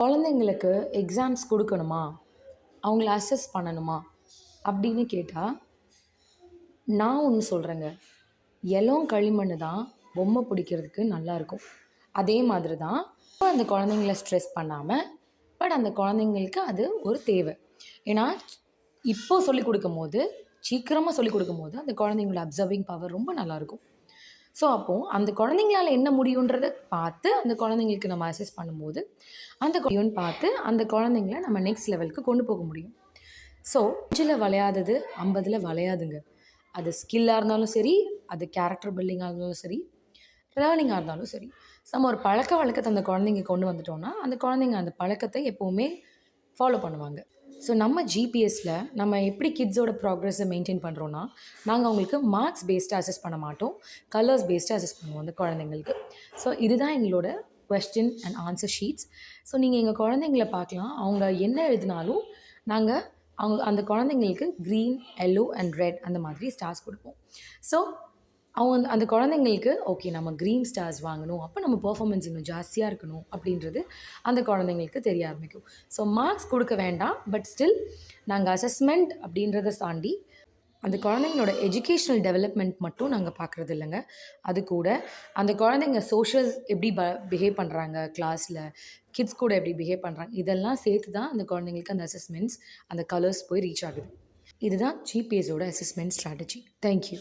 குழந்தைங்களுக்கு எக்ஸாம்ஸ் கொடுக்கணுமா? அவங்கள அசஸ் பண்ணணுமா? அப்படின்னு கேட்டால், நான் ஒன்று சொல்கிறேங்க. இளம் களிமண் தான் பொம்மை பிடிக்கிறதுக்கு நல்லாயிருக்கும். அதே மாதிரி தான் அந்த குழந்தைங்கள ஸ்ட்ரெஸ் பண்ணாமல், பட் அந்த குழந்தைங்களுக்கு அது ஒரு தேவை. ஏன்னா, இப்போ சொல்லிக் கொடுக்கும்போது, சீக்கிரமாக சொல்லிக் கொடுக்கும்போது, அந்த குழந்தைங்களோட அப்சர்விங் பவர் ரொம்ப நல்லாயிருக்கும். ஸோ, அப்போது அந்த குழந்தைங்களால என்ன முடியுன்றத பார்த்து, அந்த குழந்தைங்களுக்கு நம்ம அசஸ் பண்ணும்போது, அந்த முடியும்னு பார்த்து, அந்த குழந்தைங்கள நம்ம நெக்ஸ்ட் லெவலுக்கு கொண்டு போக முடியும். ஸோ, 5ல் வளையாதது 50ல் வளையாதுங்க. அது ஸ்கில்லாக இருந்தாலும் சரி, அது கேரக்டர் பில்டிங்காக இருந்தாலும் சரி, லேர்னிங்காக இருந்தாலும் சரி. நம்ம ஒரு பழக்கவழக்கத்த அந்த குழந்தைங்க கொண்டு வந்துட்டோம்னா, அந்த குழந்தைங்க அந்த பழக்கத்தை எப்போவுமே ஃபாலோ பண்ணுவாங்க. ஸோ, நம்ம ஜிபிஎஸ்ல நம்ம எப்படி கிட்ஸோட ப்ராக்ரஸை மெயின்டைன் பண்ணுறோன்னா, நாங்கள் அவங்களுக்கு மார்க்ஸ் பேஸ்டாக அசஸ் பண்ண மாட்டோம். கலர்ஸ் பேஸ்டாக அசஸ் பண்ணுவோம் அந்த குழந்தைங்களுக்கு. ஸோ, இதுதான் எங்களோட question and answer sheets. So, நீங்கள் எங்கள் குழந்தைங்கள பார்க்கலாம். அவங்க என்ன எழுதினாலும் நாங்கள் அந்த குழந்தைங்களுக்கு க்ரீன், எல்லோ அண்ட் ரெட் அந்த மாதிரி ஸ்டார்ஸ் கொடுப்போம். ஸோ, அவங்க அந்த குழந்தைங்களுக்கு ஓகே நம்ம க்ரீன் ஸ்டார்ஸ் வாங்கணும், அப்போ நம்ம பெர்ஃபார்மன்ஸ் இன்னும் ஜாஸ்தியாக இருக்கணும் அப்படின்றது அந்த குழந்தைங்களுக்கு தெரிய ஆரம்பிக்கும். ஸோ, மார்க்ஸ் கொடுக்க வேண்டாம், பட் ஸ்டில் நாங்கள் அசஸ்மெண்ட் அப்படின்றத தாண்டி அந்த குழந்தைங்களோட எஜுகேஷ்னல் டெவலப்மெண்ட் மட்டும் நாங்கள் பார்க்குறது இல்லைங்க. அது கூட அந்த குழந்தைங்க சோஷியல் எப்படி பிஹேவ் பண்ணுறாங்க கிளாஸில், கிட்ஸ் கூட எப்படி பிஹேவ் பண்ணுறாங்க, இதெல்லாம் சேர்த்து தான் அந்த குழந்தைங்களுக்கு அந்த அசஸ்மெண்ட்ஸ், அந்த கலர்ஸ் போய் ரீச் ஆகுது. இதுதான் ஜிபிஎஸோட அசஸ்மெண்ட் ஸ்ட்ராட்டஜி. தேங்க்யூ.